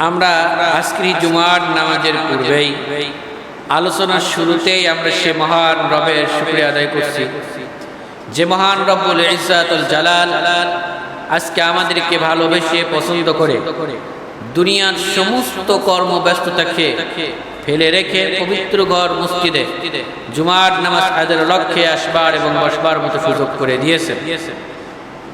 আমরা আজকের জুমার নামাজের পূর্বেই আলোচনার শুরুতেই আমরা সে মহান রবের শুকরিয়া আদায় করছি যে মহান রব্বুল ইজ্জাতুল জালাল আজকে আমাদেরকে ভালোবেসে পছন্দ করে দুনিয়ার সমস্ত কর্মব্যস্ততাকে ফেলে রেখে পবিত্র ঘর মসজিদে জুমার নামাজ আদায়ের লক্ষ্যে আসবার এবং বসবার মতো সুযোগ করে দিয়েছেন।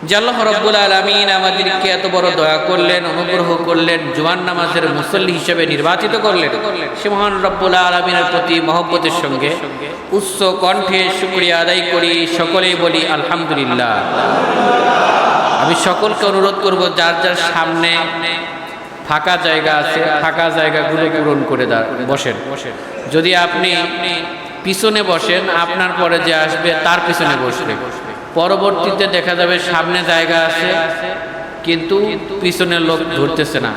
যে আল্লাহ রাব্বুল আলামিন আমাদেরকে এত বড় দয়া করলেন, অনুগ্রহ করলেন, জুমার নামাজের মুসল্লি হিসেবে নির্বাচিত করলেন, সে মহান রব্বুল আলামিনের প্রতি মহব্বতের সঙ্গে উচ্চ কণ্ঠে শুকরিয়া আদায় করি, সকলেই বলি আলহামদুলিল্লাহ। আমি সকলকে অনুরোধ করব যার যার সামনে ফাঁকা জায়গা আছে ফাঁকা জায়গাগুলো পূরণ করে বসেন। যদি আপনি পিছনে বসেন আপনার পরে যে আসবে তার পিছনে বসবে, পরবর্তীতে দেখা যাবে সামনে জায়গা আছে কিন্তু পিছনের লোক ধরতেছে না,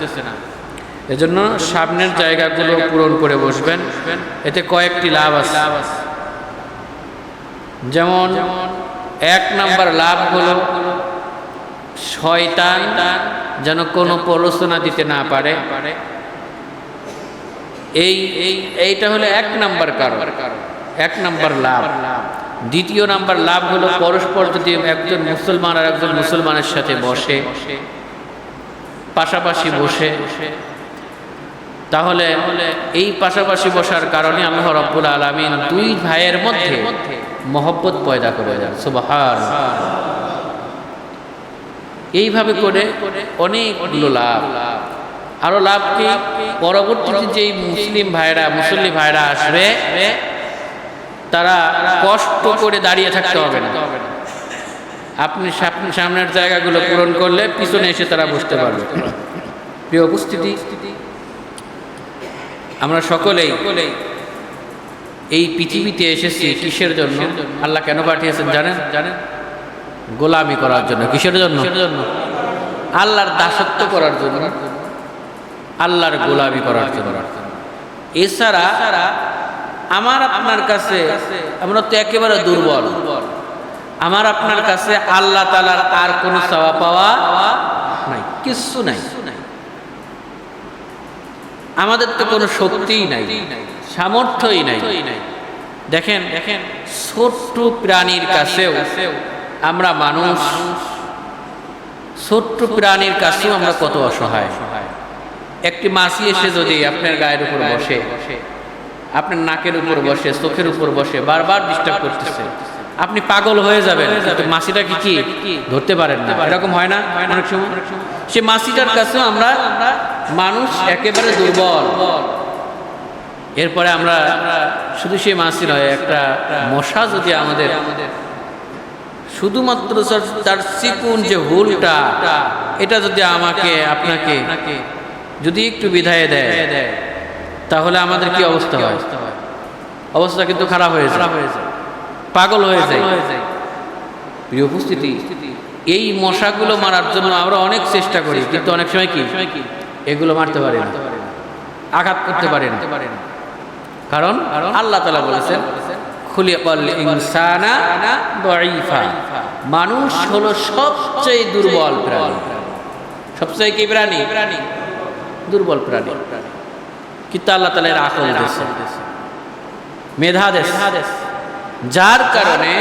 এজন্য সামনের জায়গাগুলো পূরণ করে বসবেন। এতে কয়েকটি লাভ আছে। যেমন 1 নাম্বার লাভ হলো শয়তান যেন কোনো প্ররোচনা দিতে না পারে, এইটা হলো 1 নাম্বার কারণ, 1 নাম্বার লাভ। দ্বিতীয় নাম্বার লাভ হলো পরস্পর যদি একজন মুসলমান আর একজন মুসলমানের সাথে বসে, পাশাপাশি বসে, তাহলে এই পাশাপাশি বসার কারণে আল্লাহ রাব্বুল আলামিন দুই ভাইয়ের মধ্যে মহব্বত পয়দা করে দেন। সুবহানাল্লাহ। এইভাবে করে অনেকগুলো লাভ। আরো লাভ কি, পরবর্তীতে যেই মুসল্লি ভাইরা আসবে তারা কষ্ট করে দাঁড়িয়ে থাকতে হবে না। আপনি সামনের জায়গাগুলো পূরণ করলে পিছনে এসে তারা বসতে পারবে। প্রিয় উপস্থিতি, আমরা সকলেই এই পৃথিবীতে এসেছি কিসের জন্য? আল্লাহ কেন পাঠিয়েছেন জানেন? গোলামি করার জন্য। কিসের জন্য? আল্লাহর দাসত্ব করার জন্য, আল্লাহর গোলামি করার জন্য। এছাড়া আমার আপনার কাছে, আমরা তো একেবারে দুর্বল, আমার আপনার কাছে আল্লাহ তাআলার আর কোনো চাওয়া পাওয়া নাই, কিচ্ছু নাই। আমাদের তো কোনো শক্তিই নাই, সামর্থ্যই নাই। দেখেন ছোট্ট প্রাণীর কাছেও আমরা মানুষ, ছোট্ট প্রাণীর কাছেও আমরা কত অসহায়। একটি মাছি এসে যদি আপনার গায়ের উপর বসে, আপনার নাকের উপর বসে, চোখের উপর বসে, বারবার ডিস্টার্ব করতেছে, আপনি পাগল হয়ে যাবেন, মাছিটাকে কি ধরতে পারেন না। এরকম হয় না অনেক সময়? সে মাছিটার কাছেও আমরা মানুষ একেবারে দুর্বল। এরপরে আমরা শুধু সেই মাছি নয়, একটা মশা যদি আমাদের শুধুমাত্র তার চিকুন যে হুলটা, এটা যদি আমাকে আপনাকে যদি একটু বিধায় দেয় তাহলে আমাদের কি অবস্থা হয়? অবস্থা কিন্তু খারাপ হয়ে যায়, পাগল হয়ে যায়। প্রিয় উপস্থিতি, এই মশাগুলো মারার জন্য আমরা অনেক চেষ্টা করি, কিন্তু অনেক সময় কি এগুলো মারতে পারি না, আঘাত করতে পারি না। কারণ আল্লাহ তাআলা বলেছেন খুলিকাল ইনসানা দাঈফা, মানুষ হলো সবচেয়ে দুর্বল প্রাণী। সবচেয়ে কি প্রাণী? দুর্বল প্রাণী। কিন্তু আল্লাহ তাআলা এর আকল দিয়েছেন, মেধা দিয়েছেন, যার কারণে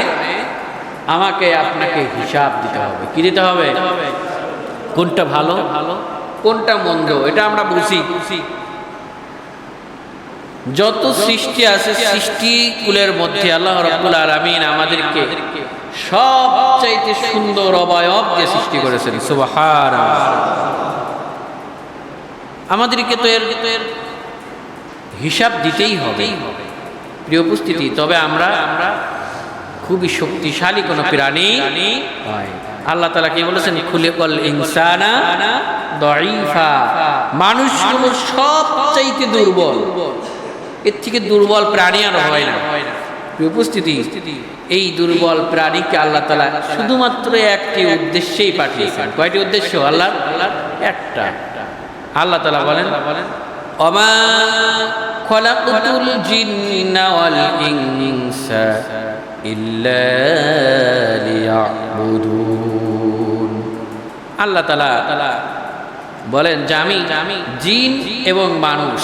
আমাকে আপনাকে হিসাব দিতে হবে। কি দিতে হবে? কোনটা ভালো কোনটা মন্দ এটা আমরা বুঝি। যত সৃষ্টি আছে সৃষ্টিকুলের মধ্যে আল্লাহ রাব্বুল আলামিন আমাদেরকে সবচাইতে সুন্দর অবয়ব দিয়ে সৃষ্টি করেছেন। সুবহানাল্লাহ। আমাদেরকে তো এর হিসাব দিতেই হবে। প্রিয় উপস্থিতি, তবে আমরা খুবই শক্তিশালী কোনো প্রাণী নয়। আল্লাহ তাআলা কি বলেছেন? খুলিকাল ইনসানা দাঈফা, মানুষ হলো সবচাইতে দুর্বল। এর থেকে দুর্বল প্রাণী আর হয় না। প্রিয় উপস্থিতি, এই দুর্বল প্রাণীকে আল্লাহ তাআলা শুধুমাত্র একটি উদ্দেশ্যেই পাঠিয়েছেন। কয়টি উদ্দেশ্য? আল্লাহ একটা। আল্লাহ তাআলা বলেন ওমা খলাকতুল জিন্না ওয়াল ইনসা ইল্লা লিয়াবুদুন। আল্লাহ তাআলা বলেন যে আমি জিন এবং মানুষ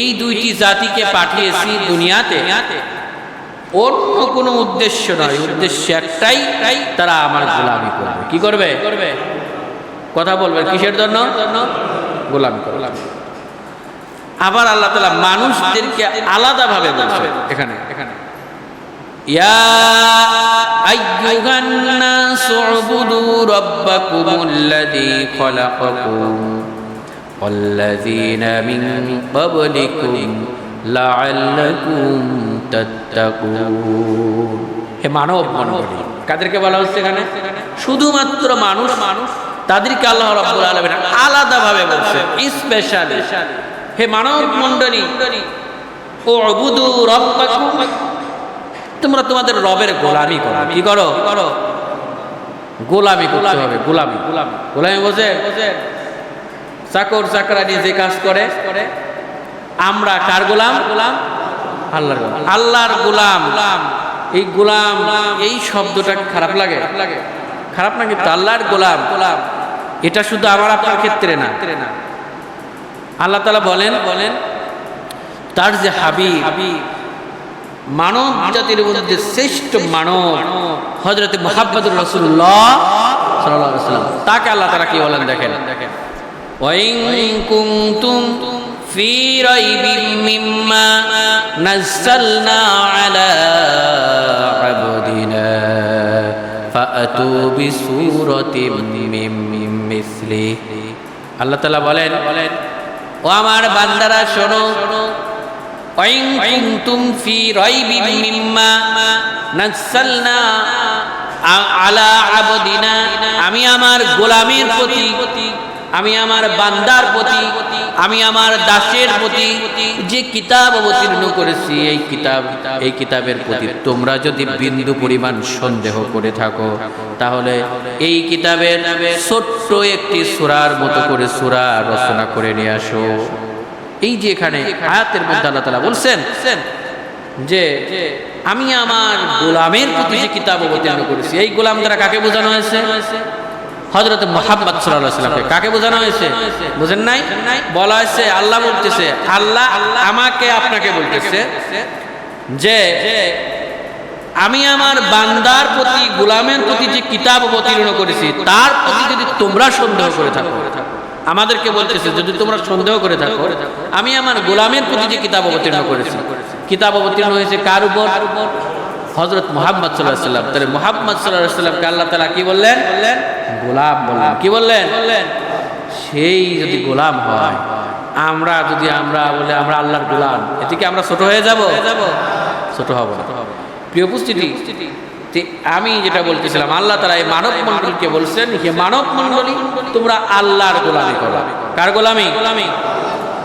এই দুইটি জাতিকে পাঠিয়েছি দুনিয়াতে অন্য কোনো উদ্দেশ্য নয়, উদ্দেশ্য একটাই, তারা আমার গোলামি করবে। কি করবে? কথা বলবে কিসের জন্য? গোলামি করবে। আবার আল্লাহ তাআলা মানুষদেরকে আলাদাভাবে বলছে এখানে ইয়া আইয়ুহান নাসু উবুদু রাব্বাকুমুল্লাযী খালাকাকুম ওয়াল্লাযীনা মিন ক্বাবলিকুম লাআল্লাকুম তাত্তাকুন। হে মানব মণ্ডলী, কাদেরকে বলা হচ্ছে এখানে? শুধুমাত্র মানুষ, তাদেরকে আল্লাহ রাব্বুল আলামিন আলাদাভাবে বলছে, স্পেশালি। হে মানব মণ্ডলী, উবুদু রাব্বাকুম, তোমরা তোমাদের রবের গোলামি করো। কি করো? গোলামি করতে হবে। গোলামি বোঝে? চাকর চাকরানি যে কাজ করে, আমরা কার গোলাম? আল্লাহর গোলাম। আল্লাহর গোলাম। এই গোলাম, এই শব্দটা খারাপ লাগে? খারাপ না, কিন্তু আল্লাহর গোলাম এটা শুধু আমার আপনার ক্ষেত্রে না। আল্লাহ তাআলা বলেন তার যে হাবিব, মানব জাতির মধ্যে শ্রেষ্ঠ মানব হযরত মুহাম্মদুর রাসূলুল্লাহ সাল্লাল্লাহু আলাইহি ওয়াসাল্লাম, তাকে আল্লাহ তাআলা কি বলেন দেখেন, ওয়া ইন কুনতুম ফি রাইবিন মিম্মা নাযালনা আলা আবদিনা ফাআতু বিসূরাতিন মিন মিসলিহি। আল্লাহ তাআলা বলেন, ও আমার বান্দারা শোনো, ওয়াইন কুনতুম ফি রাইবিন মিম্মা নাযালনা আলা আবদিনা, আমি আমার গোলামের প্রতি, আমি আমার বান্দার প্রতি, আমি আমার দাসের প্রতি যে কিতাব অবতীর্ণ করেছি, এই কিতাবের প্রতি তোমরা যদি বিন্দু পরিমাণ সন্দেহ করে থাকো, তাহলে এই কিতাবের ছোট্ট একটি সূরার মতো করে সূরা রচনা করে নিয়ে আসো। এই যে এখানে আয়াতের মধ্যে আল্লাহ তাআলা বলছেন যে আমি আমার গোলামের প্রতি যে কিতাব অবতীর্ণ করেছি, এই গোলাম দ্বারা কাকে বোঝানো হয়েছে? হযরত মুহাম্মদ সাল্লাল্লাহু আলাইহি ওয়াসাল্লামকে। কাকে বোঝানো হয়েছে? বুঝেন নাই? বলা হয়েছে, আল্লাহ বলতেছে, আল্লাহ আমাকে আপনাকে বলতেছে যে আমি আমার বান্দার প্রতি, গোলামের প্রতি যে কিতাব অবতীর্ণ করেছি, তার প্রতি যদি তোমরা সন্দেহ করে থাকো, আমাদেরকে বলতেছে যদি তোমরা সন্দেহ করে থাকো, আমি আমার গোলামের প্রতি যে কিতাব অবতীর্ণ করেছি, কিতাব অবতীর্ণ হয়েছে কার উপর? হযরত মুহাম্মদ সাল্লাল্লাহু আলাইহি ওয়াসাল্লাম। তাহলে মুহাম্মদ সাল্লাল্লাহু আলাইহি ওয়াসাল্লামকে আল্লাহ তাআলা কি বললেন? গোলাম বললেন। কি বললেন? সেই যদি গোলাম হয়, আমরা বলে আমরা আল্লাহর গোলাম, এতে কি আমরা ছোট হয়ে যাব? ছোট হব না। প্রিয় উপস্থিতি, আমি যেটা বলতেছিলাম, আল্লাহ তাআলা এই মানব মণ্ডলীকে বলছেন, হে মানব মণ্ডলী, তোমরা আল্লাহর গোলামি করো। কার গোলামি?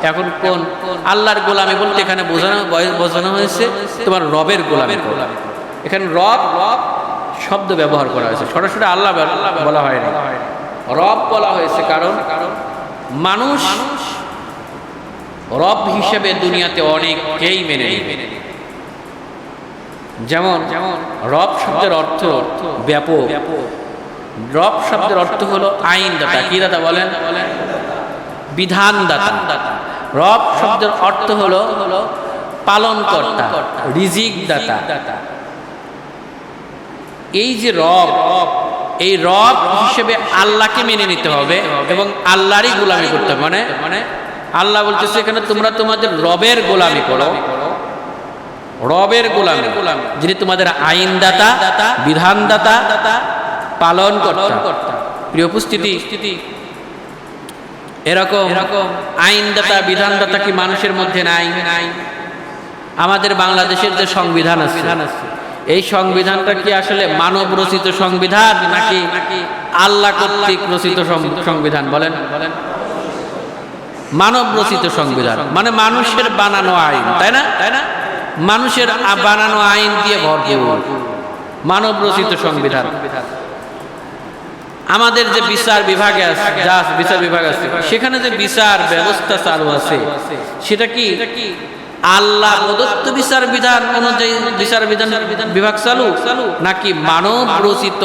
এখন কোন আল্লাহর গোলামি বলতে এখানে বোঝানো হয়েছে তোমার রবের গোলামি করো। এখানে রব শব্দ ব্যবহার করা হয়েছে, সরাসরি আল্লাহ বলা হয়নি, রব বলা হয়েছে। কারণ মানুষ রব হিসেবে দুনিয়াতে অনেককেই মেনে নেয়। যেমন রব শব্দের অর্থ ব্যাপক। রব শব্দের অর্থ হলো আইনদাতা। কি দাতা বলেন? বিধানদাতা। রব শব্দের অর্থ হলো পালনকর্তা, রিজিক দাতা। এই যে রব, এই রব হিসেবে আল্লাহকে মেনে নিতে হবে এবং আল্লাহরই গোলামি করতে হবে। মানে আল্লাহ বলতেছে এখানে তোমরা তোমাদের রবের গোলামি করো। রবের গোলামি, যিনি তোমাদের আইনদাতা, বিধানদাতা, পালনকর্তা। প্রিয় উপস্থিতি, এরকম আইনদাতা, বিধানদাতা কি মানুষের মধ্যে নাই? আমাদের বাংলাদেশের যে সংবিধান আছে, এই সংবিধানটা কি আসলে মানব রচিত সংবিধান নাকি আল্লাহ কর্তৃক রচিত সংবিধান? বলেন। মানব রচিত সংবিধান মানে মানুষের বানানো আইন, তাই না? মানুষের বানানো আইন দিয়ে ভরপুর মানব রচিত সংবিধান। আমাদের যে বিচার বিভাগে আছে, বিচার বিভাগ আছে, সেখানে যে বিচার ব্যবস্থা চালু আছে, সেটা কি আল্লাহ প্রদত্ত বিচার বিধান অনুযায়ী বিচার বিভাগ চালু নাকি মানব রচিত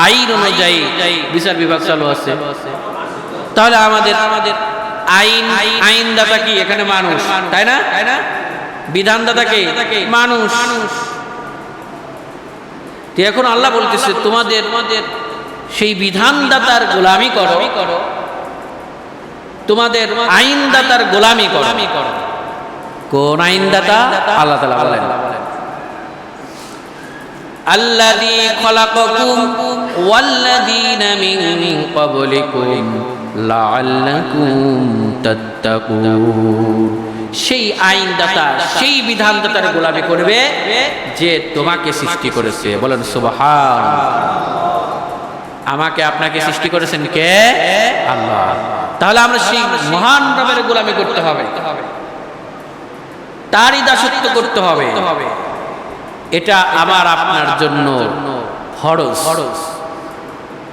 আইন অনুযায়ী বিচার বিভাগ চালু আছে? তাহলে আমাদের আইনদাতা কি এখানে মানুষ, তাই না? বিধানদাতা কে? মানুষ। এখন আল্লাহ বলতেছে তোমাদের সেই বিধানদাতার গোলামি করো, তোমাদের আইনদাতার গোলামি করো। কোন আইনদাতা? আল্লাহ তাআলা বলেন আল্লাযী খালাকাকুম ওয়াল্লাযীনা মিন ক্বাবলিকুম লাআল্লাকুম তাত্তাকুন। সেই আইনদাতা, সেই বিধানদাতার গোলামি করবে যে তোমাকে সৃষ্টি করেছে। বলেন সুবহানাল্লাহ। আমাকে আপনাকে সৃষ্টি করেছেন কে? আল্লাহ। তাহলে আমরা সেই মহান রবের গোলামি করতে হবে, তারই দাসত্ব করতে হবে। এটা আমার আপনার জন্য ফরজ,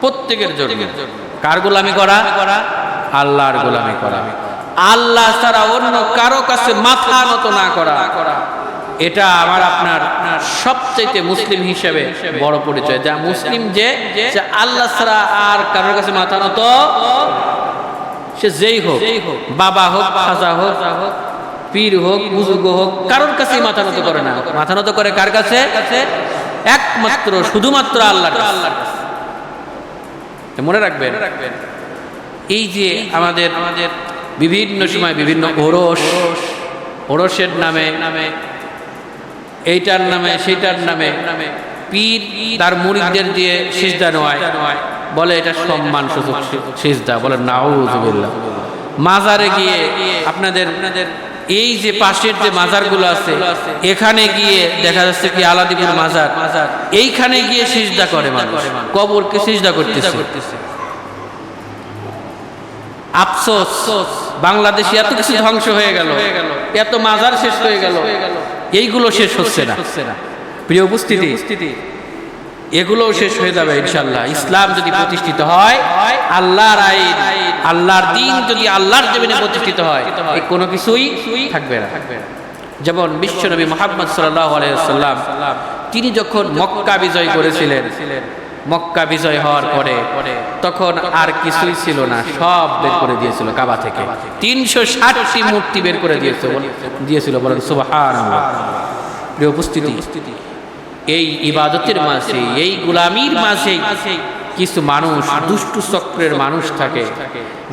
প্রত্যেকের জন্য। কার গোলামি করা? আল্লাহর গোলামি করা। আল্লাহ ছাড়া অন্য কারো কাছে মাথা নত না করা, এটা আমার আপনার সবচেয়ে মুসলিম হিসেবে বড় পরিচয়। যা মুসলিম যে আল্লাহ ছাড়া আর কারোর কাছে মাথা নত, সে যেই হোক, বাবা হোক, খাজা হোক, পীর হোক, বুজুর্গ হোক, কারোর কাছেই মাথা নত করে না। মাথা নত করে কার কাছে? একমাত্র শুধুমাত্র আল্লাহর কাছে। মনে রাখবেন, এই যে আমাদের বিভিন্ন সময় বিভিন্ন ওরসের নামে, এইটার নামে, সেইটার নামে পীর তার মুরিদদের দিয়ে সিজদা নেওয়ায়, বলে এটা সম্মান সূচক সিজদা। বলে নাউযুবিল্লাহ। মাজারে গিয়ে আপনাদের এই যে পাশের যে মাজারগুলো আছে, এখানে গিয়ে দেখা যাচ্ছে কি আলাদিপুর মাজার, এইখানে গিয়ে সিজদা করে মানুষ, কবরকে সিজদা করতেছে। আফসোস, বাংলাদেশে এত কিছু ধ্বংস হয়ে গেল, এত মাজার শেষ হয়ে গেল, এইগুলো শেষ হচ্ছে না। প্রিয় উপস্থিতি, এগুলোও শেষ হয়ে যাবে ইনশাআল্লাহ। ইসলাম যদি প্রতিষ্ঠিত হয়, আল্লাহর আইন, আল্লাহর দ্বীন যদি আল্লাহর জমিনে প্রতিষ্ঠিত হয়, এই কোনো কিছুই থাকবে না। যেমন বিশ্বনবী মুহাম্মদ সাল্লাল্লাহু আলাইহি ওয়াসাল্লাম তিনি যখন মক্কা বিজয় করেছিলেন, মক্কা বিজয় হওয়ার পরে তখন আর কিছুই ছিল না, সব বের করে দিয়েছিল কাবা থেকে। 360টি মূর্তি বের করে দিয়েছিল। বলেন সুবহানাল্লাহ। প্রিয় উপস্থিতি, এই ইবাদতের মাঝে, এই গোলামির মাঝে কিছু মানুষ, দুষ্টু চক্রের মানুষ থাকে,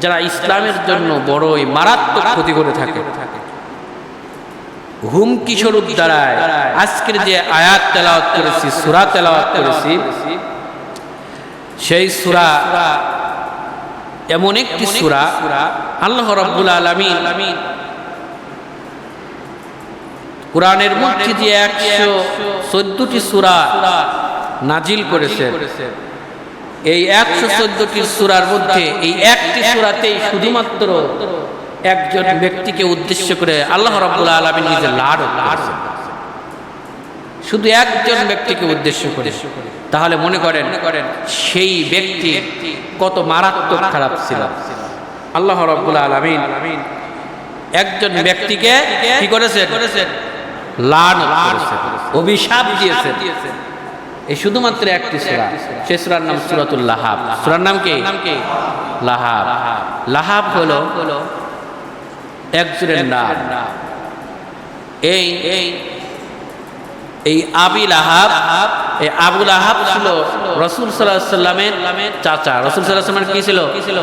যারা ইসলামের জন্য বড়ই মারাত্মক ক্ষতি করে থাকে। হুমকি স্বরূপ দ্বারায় আজকের যে আয়াত তেলাওয়াত করেছি, সূরা তেলাওয়াত করেছি, সেই সূরা এমন একটি সূরা আল্লাহ রাব্বুল আলামিন কোরআনের মধ্যে যে 114টি সূরা নাজিল করেছেন, এই 114টি সূরার মধ্যে এই একটি সূরাতেই শুধুমাত্র একজন ব্যক্তিকে উদ্দেশ্য করে আল্লাহ রাব্বুল আলামিন নিজে লাড় করেছেন, শুধু একজন ব্যক্তিকে উদ্দেশ্য করে। তাহলে মনে করেন সেই ব্যক্তি কত মারাত্মক খারাপ ছিল। আল্লাহ রাব্বুল আলামিন একজন ব্যক্তিকে কি করেছেন? লানত করেছেন, অভিশাপ দিয়েছেন। এই শুধুমাত্র একটি সূরা, সেই সূরার নাম সূরাতুল লাহাব। সূরার নাম কি? লাহাব। লাহাব হলো একজনের নাম। এই আবি লাহাব, এই আবু লাহাব ছিল রাসূল সাল্লাল্লাহু আলাইহি ওয়াসাল্লামের চাচা। রাসূল সাল্লাল্লাহু আলাইহি ওয়াসাল্লাম কি ছিল?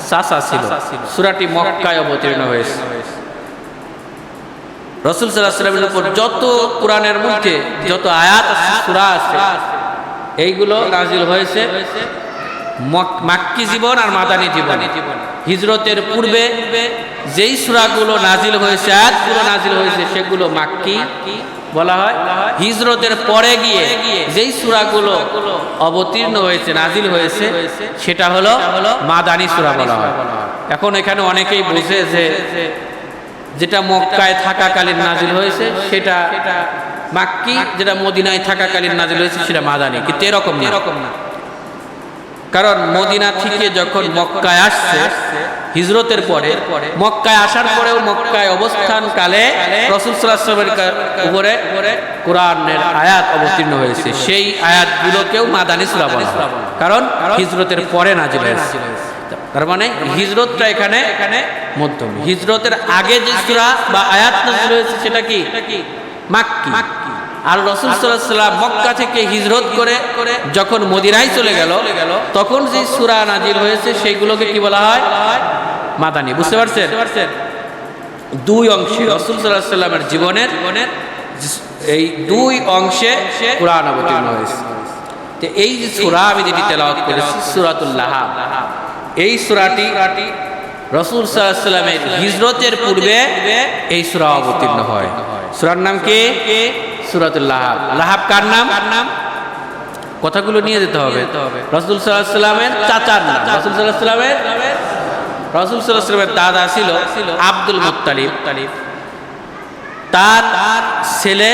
চাচা ছিল। সূরাটি মক্কায় অবতীর্ণ হয়েছে। রাসূল সাল্লাল্লাহু আলাইহি ওয়াসাল্লামের উপর যত কোরআনের মধ্যে যত আয়াত আছে, সূরা আছে, এইগুলো নাজিল হয়েছে মাক্কি জীবন আর মাদানী জীবন। হিজরতের পূর্বে যেই সূরাগুলো নাজিল হয়েছে, আয়াতগুলো নাজিল হয়েছে, সেগুলো মাক্কি বলা হয়। হিজরতের পরে গিয়ে যেই সূরাগুলো অবতীর্ণ হয়েছে, নাজিল হয়েছে, সেটা হলো মাদানী সূরা বলা হয়। এখন এখানে অনেকেই বোঝে যে যেটা মক্কায় থাকাকালীন নাজিল হয়েছে সেটা মাক্কি, যেটা মদিনায় থাকাকালীন নাজিল হয়েছে সেটা মাদানী। কিন্তু এরকম না। কারণ মদিনা থেকে যখন মক্কায় আসছে হিজরতের পরে, মক্কায় আসার পরেও মক্কায় অবস্থান কালে রাসূল সাল্লাল্লাহু আলাইহি ওয়াসাল্লামের উপরে কোরআনের আয়াত অবতীর্ণ হয়েছে। সেই আয়াতগুলোকেও মাদানী সূরা বলা হয়, কারণ হিজরতের পরে নাজিল হয়েছে। তার মানে হিজরতটা এখানে মধ্যম। হিজরতের আগে যে সূরা বা আয়াত নাযিল হয়েছে সেটা কি মাক্কি। আর রাসূল সাল্লাল্লাহু আলাইহি ওয়াসাল্লাম মক্কা থেকে হিজরত করে যখন মদিনায় চলে গেল তখন যে সূরা নাযিল হয়েছে সেইগুলোকে কি বলা হয় মাদানী। বুঝতে পারছেন? দুই অংশে রাসূল সাল্লাল্লাহু আলাইহি ওয়াসাল্লামের জীবনের এই দুই অংশে কুরআন অবতীর্ণ হয়েছে। তো এই যে সূরা আমি যেটি তেলাওয়াত করেছি সূরাতুল লাহাব, এই সূরাটি রাসূল সাল্লাল্লাহু আলাইহি ওয়াসাল্লামের হিজরতের পূর্বে এই সূরা অবতীর্ণ হয়। সূরার নাম কি? সূরাতুল লাহাব। লাহাব কার নাম? কথাগুলো নিয়ে যেতে হবে। রাসূল সাল্লাল্লাহু আলাইহি ওয়াসাল্লামের চাচার নাম। রাসূল সাল্লাল্লাহু আলাইহি ওয়াসাল্লামের দাদা ছিল আব্দুল মুত্তালিব। তার ছেলে,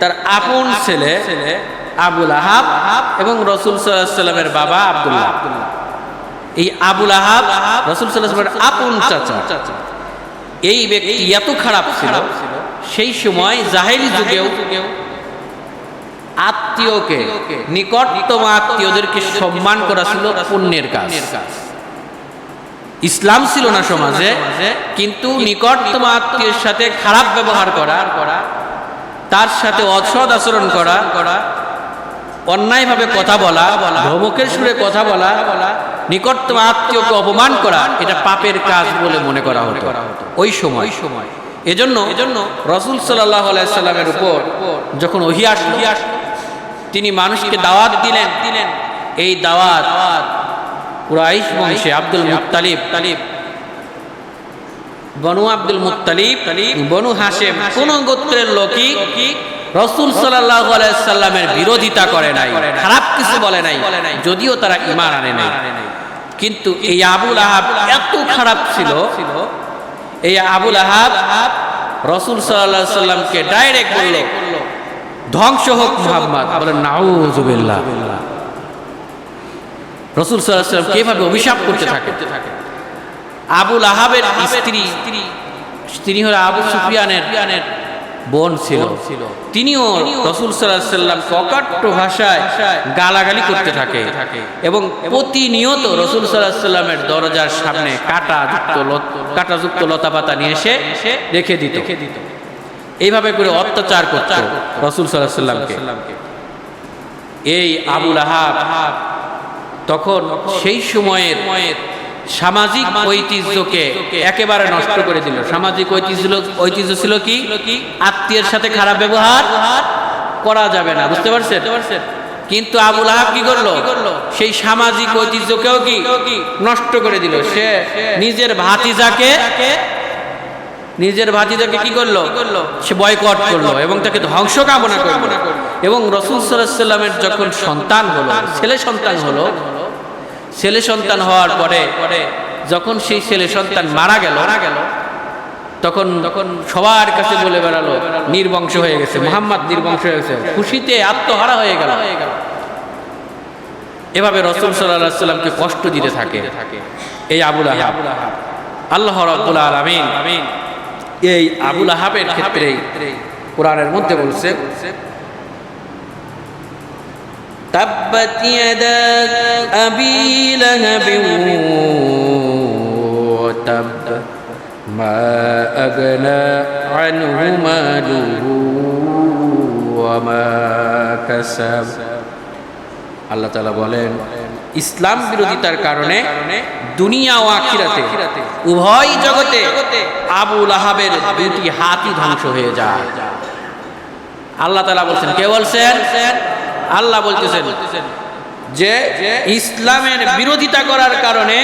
তার আপন ছেলে আবু লাহাব এবং রাসূল সাল্লাল্লাহু আলাইহি ওয়াসাল্লামের বাবা আব্দুল্লাহ। এই আবু লাহাব রাসূল সাল্লাল্লাহু আলাইহি ওয়াসাল্লামের আপন চাচা। এই ব্যক্তি এত খারাপ ছিল, সেই সময় জাহেলি যুগেও আত্মীয়কে, নিকটতম আত্মীয়দেরকে সম্মান করা ছিল পুণ্যের কাজ। ইসলাম ছিল না সমাজে, কিন্তু নিকটতম আত্মীয়ের সাথে খারাপ ব্যবহার করা, তার সাথে অসৎ আচরণ করা, অন্যায়ভাবে কথা বলা, ধমকের সুরে কথা বলা, নিকটতম আত্মীয়কে অপমান করা, এটা পাপের কাজ বলে মনে করা হতো ওই সময়। এজন্য রাসূল সাল্লাল্লাহু আলাইহি সাল্লামের উপর যখন ওহী আসলো, তিনি মানুষকে দাওয়াত দিলেন। এই দাওয়াত কুরাইশ বংশে আব্দুল মুত্তালিব, বনু আব্দুল মুত্তালিব, বনু হাশেম কোন গোত্রের লোকই রাসূল সাল্লাল্লাহু আলাইহি সাল্লামের বিরোধিতা করে নাই, খারাপ কিছু বলে নাই, যদিও তারা ঈমান আনে নাই। কিন্তু এই আবু লাহাব এত খারাপ ছিল, এই আবু লাহাব রাসূল সাল্লাল্লাহু আলাইহি সাল্লামকে ডাইরেক্ট বলল, ধ্বংস হোক মুহাম্মদ। বলেন নাউযুবিল্লাহ। রাসূল সাল্লাল্লাহু আলাইহি সাল্লাম কিভাবে অভিশাপ করতে থাকে। আবু লাহাবের স্ত্রী, তিনি হলো আবু সুফিয়ানের বোন ছিল, তিনিও রাসূল সাল্লাল্লাহু আলাইহি সাল্লামকে অকট্ট ভাষায় গালাগালি করতে থাকে এবং প্রতিনিয়ত রাসূল সাল্লাল্লাহু আলাইহি সাল্লামের দরজার সামনে কাঁটাযুক্ত লতাপাতা নিয়ে এসে রেখে দিত। এইভাবে করে অত্যাচার করত রাসূল সাল্লাল্লাহু আলাইহি সাল্লামকে। এই আবু লাহাব তখন সেই সময়ের সামাজিক ঐতিহ্যকে একেবারে নষ্ট করে দিল। সামাজিক ঐতিহ্য ছিল কি? আত্মীয়ের সাথে খারাপ ব্যবহার করা যাবে না। বুঝতে পারছেন? কিন্তু আবু লাহাব কি করলো? সেই সামাজিক ঐতিহ্যকেও কি নষ্ট করে দিল। সে নিজের ভাতিজাকে কি করলো? সে বয়কট করলো এবং তাকে ধ্বংস কামনা করলো। এবং রাসূল সাল্লাল্লাহু আলাইহি সাল্লামের যখন সন্তান হলো, ছেলে সন্তান হওয়ার পরে যখন সেই ছেলে সন্তান মারা গেল, তখন সবার কাছে বলে বেড়ালো নির্বংশ হয়ে গেছে, মুহাম্মদ নির্বংশ হয়ে গেছে, খুশিতে আত্মহারা হয়ে গেল। এভাবে রাসূল সাল্লাল্লাহু আলাইহি সাল্লামকে কষ্ট দিতে থাকে এই আবু লাহাব। আল্লাহ রাব্বুল আলামিন এই আবু লাহাবের ক্ষেত্রে কোরআনের মধ্যে বলছে, তাব্বাত ইয়াদা আবি লাহাবিন ওয়া তাব মা আগনা আনহু মালুহু ওয়া মা কাসাব। আল্লাহ তাআলা বলেন, ইসলাম বিরোধিতার কারণে দুনিয়া ও আখিরাতে উভয় জগতে আবু লাহাবের দুটি হাতই ধ্বংস হয়ে যায়। আল্লাহ তাআলা বলছেন, কে বলছেন? আল্লাহ বলতেছেন যে ইসলামের বিরোধিতা করার কারণে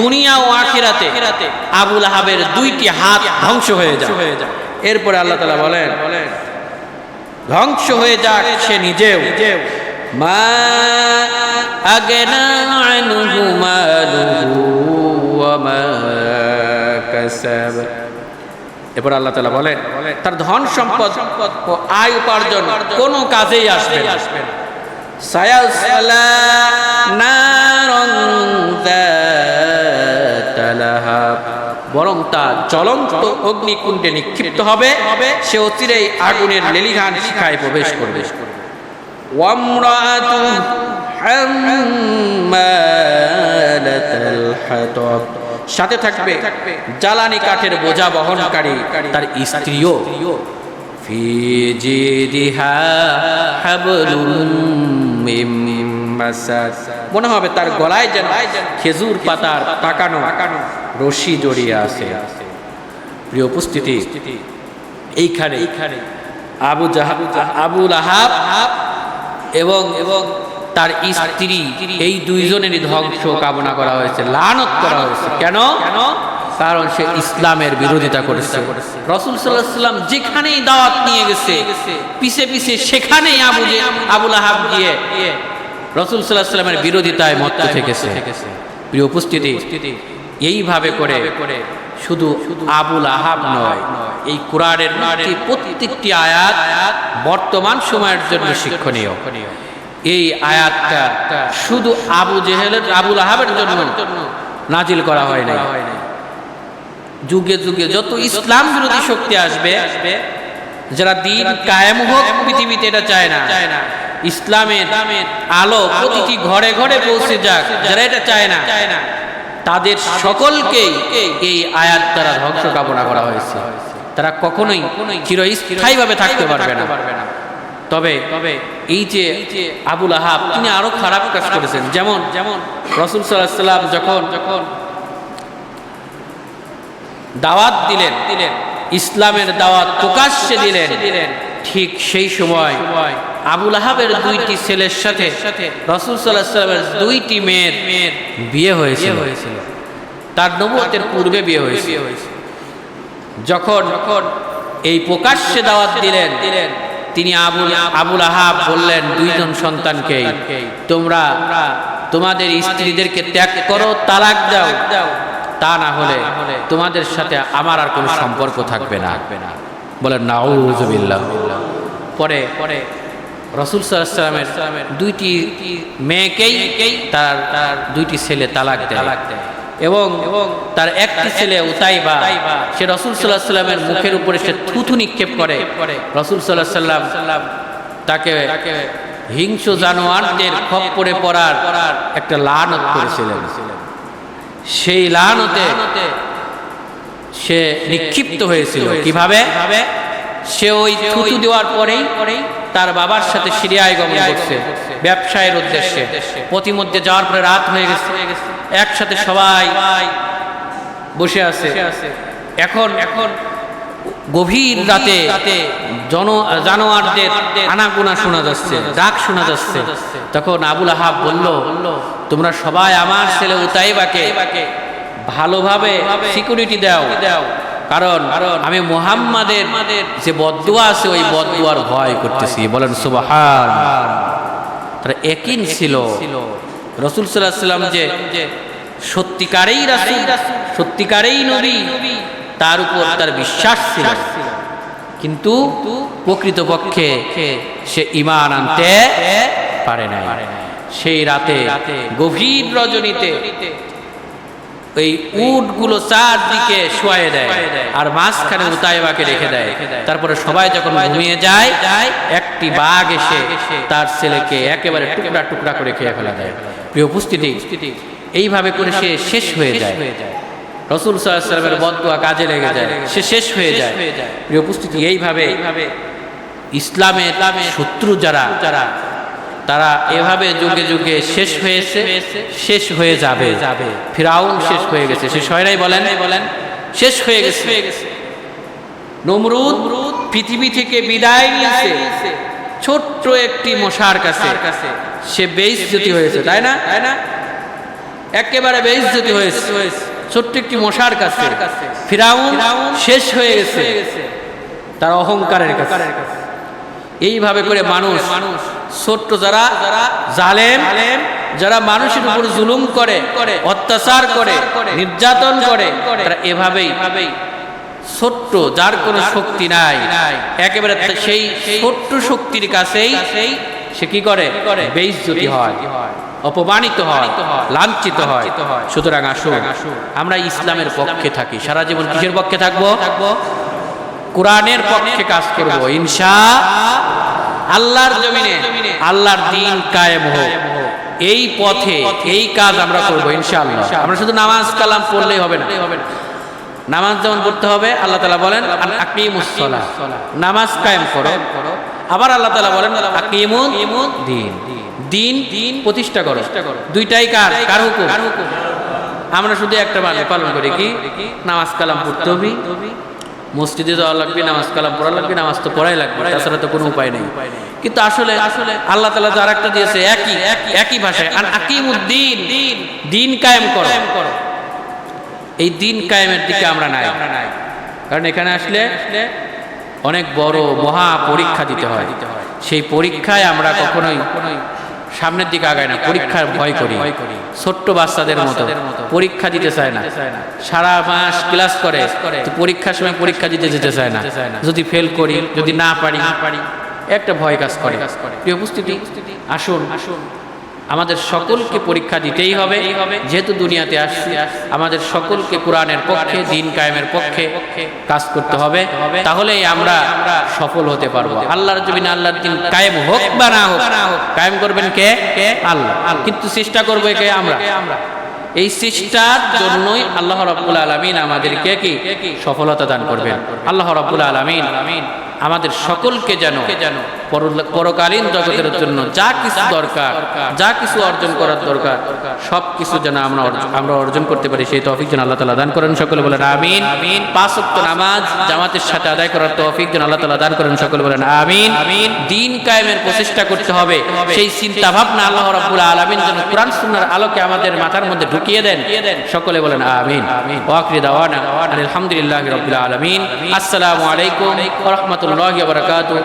দুনিয়া ও আখিরাতে আবু লাহাবের দুইটি হাত ধ্বংস হয়ে যায়। এরপরে আল্লাহ তাআলা বলেন, ধ্বংস হয়ে যাক সে নিজেও। মা আগনা আনহু মালুহু ওয়া মা কাসাব। এরপর আল্লাহ তাআলা বলেন, তার ধন সম্পদ ও আয় উপার্জন কোনো কাজেই আসবে না। সায়াসলা নারান যাতা লাহাব, বরং তা জ্বলন্ত অগ্নিকুণ্ডে নিক্ষিপ্ত হবে, সে অচিরেই আগুনের লেলিহান শিখায় প্রবেশ করবে। ওয়ামরাতু হাম্মালাতাল হামালাতাল হাতাব, সাথে থাকবে জ্বালানি কাঠের বোঝা বহনকারী তার স্ত্রীও। ফি জিদিহা হাবলুম মিন মাসাদ, মনে হবে তার গলায় যেন খেজুর পাতার পাকানো রশি জড়িয়ে আছে। প্রিয় উপস্থিতি, এইখানে আবু লাহাব এবং তার স্ত্রী এই দুইজনেরই ধ্বংস কামনা করা হয়েছে, লানত করা হয়েছে। কেন? কারণ সে ইসলামের বিরোধিতা করেছে। রাসূল সাল্লাল্লাহু আলাইহি ওয়াসাল্লাম যেখানেই দাওয়াত নিয়ে গেছে পিছে পিছে সেখানেই আবু লাহাব গিয়ে রাসূল সাল্লাল্লাহু আলাইহি ওয়াসাল্লামের বিরোধিতায় মত্ত থেকেছে। প্রিয় উপস্থিতি, এইভাবে করে শুধু আবু লাহাব নয়, এই কোরআনের প্রত্যেকটি আয়াত বর্তমান সময়ের জন্য শিক্ষণীয়। এই আয়াতটা শুধু আবু লাহাবের জন্য নাজিল করা হয় না। যুগে যুগে যত ইসলাম বিরোধী শক্তি আসবে, যারা দিন কায়েম হোক পৃথিবীতে এটা চায় না, ইসলামের আলো প্রতিটি ঘরে ঘরে পৌঁছে যাক, যারা এটা চায় না, তাদের সকলকেই এই আয়াত দ্বারা ধ্বংস কামনা করা হয়েছে। তারা কখনোই চিরস্থায়ীভাবে থাকতে পারবে না। তবে এই যে আবু লাহাব, তিনি আরো খারাপ কাজ করেছেন। যেমন রাসূল সাল্লাল্লাহু আলাইহি ওয়াসাল্লাম যখন দাওয়াত দিলেন, ইসলামের দাওয়াত প্রকাশ্যে দিলেন, ঠিক সেই সময় আবু লাহাবের দুইটি ছেলের সাথে রাসূল সাল্লাল্লাহু আলাইহি ওয়াসাল্লামের দুইটি মেয়ের বিয়ে হয়েছিল। তার নবুয়তের পূর্বে বিয়ে হয়েছিল। যখন এই প্রকাশ্যে দাওয়াত দিলেন, তিনি আবু লাহাব বললেন দুইজন সন্তানকে, তোমরা তোমাদের স্ত্রীদেরকে ত্যাগ করো, তালাক দাও, তা না হলে তোমাদের সাথে আমার আর কোনো সম্পর্ক থাকবে না। বলেন নাউযুবিল্লাহ। পরে রাসূল সাল্লাল্লাহু আলাইহি ওয়াসাল্লামের দুইটি মেয়েকেই তার দুইটি ছেলে তালাক দেয় এবং তার একটি ছেলে উতাইবা, সে রাসূল সাল্লাল্লাহু আলাইহি ওয়াসাল্লামের মুখের উপরে সে থুথু নিক্ষেপ করে। রাসূল সাল্লাল্লাহু আলাইহি ওয়াসাল্লাম তাকে হিংস্র জানোয়ারদের খপ্পরে পড়ার একটা লানত করেছিলেন। সেই লানতে সে নিক্ষিপ্ত হয়েছিল। কিভাবে? সে ওই থুতু দেওয়ার পরেই তার বাবার সাথে সিরিয়ায় গমন করছে ব্যবসায়ের উদ্দেশ্যে। পথিমধ্যে যাওয়ার পরে রাত হয়ে গেছে, একসাথে সবাই বসে আছে। এখন গভীর রাতে জানোয়ারদের আনাগোনা শোনা যাচ্ছে, ডাক শোনা যাচ্ছে। তখন আবু লাহাব বলল, তোমরা সবাই আমার ছেলে উতাইবাকে ভালোভাবে সিকিউরিটি দাও, কারণ আমি মুহাম্মাদের যে বদদুয়া আছে ওই বদদুয়ার ভয় করতেছি। বলেন সুবহানাল্লাহ। তারা ইয়াকিন ছিল রাসূল সাল্লাল্লাহু আলাইহি ওয়াসাল্লাম যে সত্যিকারেই রাসূল, সত্যিকারেই নবী, তার উপর তার বিশ্বাস ছিল। কিন্তু প্রকৃতপক্ষে সে ঈমান আনতে পারে নাই। সেই রাতে গভীর রজনীতে ওই উটগুলো চারদিকে শোয়ায় দেয় আর মাঝখানে উতাইবাকে রেখে দেয়। তারপরে সবাই যখন ঘুমিয়ে যায়, একটি বাঘ এসে তার ছেলেকে একেবারে টুকরা টুকরা করে খেয়ে ফেলা দেয়। প্রিয় উপস্থিতি, এইভাবে করে সে শেষ হয়ে যায়। রাসূল সাল্লাল্লাহু আলাইহি ওয়াসাল্লামের বদদুয়া কাজে লেগে যায়, সে শেষ হয়ে যায়। প্রিয় উপস্থিতি, এইভাবে ইসলামের শত্রু যারা তারা এভাবে যুগে যুগে শেষ হয়েছে, শেষ হয়ে যাবে। ফিরাউন শেষ হয়ে গেছে, শেষ হয় নাই? বলেন শেষ হয়ে গেছে। নমরুদ পৃথিবী থেকে বিদায় নিয়েছে ছোট্ট একটি মশার কাছে, সে বেইজ্জতি হয়েছে, তাই না? একেবারে বেইজ্জতি হয়েছে ছোট্ট একটি মশার কাছে। ফিরাউন শেষ হয়ে গেছে তার অহংকারের কাছে। এইভাবে করে মানুষ ছোট্ট যারা জালেম, যারা মানুষের উপর জুলুম করে, অত্যাচার করে, নির্যাতন করে, তারা এভাবেই ছোট্ট, যার কোনো শক্তি নাই, একেবারে সেই ছোট্ট শক্তির কাছেই সে কি করে? বেইজ্জতি হয়, অপমানিত হয়, লাঞ্ছিত হয়। সুতরাং আসুন আমরা ইসলামের পক্ষে থাকি, সারা জীবন কিসের পক্ষে থাকবো? কোরআনের পক্ষে কাজ করব ইনশাআল্লাহ। আল্লাহর জমিনে আল্লাহর দ্বীন কায়েম হোক, এই পথে এই কাজ আমরা করবো ইনশাআল্লাহ। আমরা শুধু নামাজ কালাম পড়লেই হবে না, নামাজ যেমন পড়তে হবে, আল্লাহ তাআলা বলেন আকিমুস সালাহ, নামাজ কায়েম করো। আবার আল্লাহ তাআলা বলেন আকিমুদ দ্বীন, দ্বীন প্রতিষ্ঠা করো। দুইটাই কার হুকুম? আমরা শুধু একটা পালন করি কি, নামাজ কালাম পড়তে হবে, মসজিদে যাওয়া লাগবে, নামাজ কালাম পড়া লাগবে, নামাজ তো পড়াই লাগবে, তাছাড়া তো কোনো উপায় নেই। কিন্তু আসলে আল্লাহ তাআলা তো আরেকটা দিয়েছে একই ভাষায় আকিমুদ্দিন, দ্বীন কায়েম করো। এই দ্বীন কায়েমের দিকে আমরা নাই, কারণ এখানে আসলে অনেক বড় মহা পরীক্ষা দিতে হয়। সেই পরীক্ষায় আমরা কখনোই সামনের দিকে আগাই না, পরীক্ষার ভয় করি। ছোট্ট বাচ্চাদের মতো পরীক্ষা দিতে চায় না, সারা মাস ক্লাস করে, পরীক্ষার সময় পরীক্ষা দিতে যেতে চায় না। যদি ফেল করি, যদি না পারি, একটা ভয় কাজ করে। প্রিয় উপস্থিতি, আসুন আমাদের সকলকে পরীক্ষা দিতেই হবে, যেহেতু দুনিয়াতে আসছি। আমাদের সকলকে কোরআনের পক্ষে, দ্বীন কায়েমের পক্ষে কাজ করতে হবে, তাহলেই আমরা সফল হতে পারবো। আল্লাহর জমিনে আল্লাহর দ্বীন কায়েম হোক বা না হোক, কায়েম করবেন কে? আল্লাহ। কিন্তু চেষ্টা করবো কে? আমরা। এই চেষ্টার জন্যই আল্লাহ রাব্বুল আলামিন আমাদেরকে কি সফলতা দান করবেন। আল্লাহ রাব্বুল আলামিন আমাদের সকলকে যেন পরকালীন জগতের জন্য যা কিছু দরকার, যা কিছু অর্জন করার দরকার, সব কিছু যেন আমরা অর্জন করতে পারি, সেই তৌফিক যেন আল্লাহ তাআলা দান করেন। সকলে বলেন আমিন। 5 ওয়াক্ত নামাজ জামাতের সাথে আদায় করার তৌফিক যেন আল্লাহ তাআলা দান করেন। সকলে বলেন আমিন। দ্বীন কায়েমের প্রচেষ্টা করতে হবে, সেই চিন্তা ভাবনা আল্লাহ রাব্বুল আলামিন যেন কোরআন সুন্নাহর আলোকে আমাদের মাথার মধ্যে ঢুকিয়ে দেন। সকলে বলেন আমিন। ওয়া আখিরু দাওয়ানা আলহামদুলিল্লাহি রাব্বিল আলামিন। আসসালামু আলাইকুম ওয়া রাহমাতুল্লাহি ওয়া বারাকাতুহু।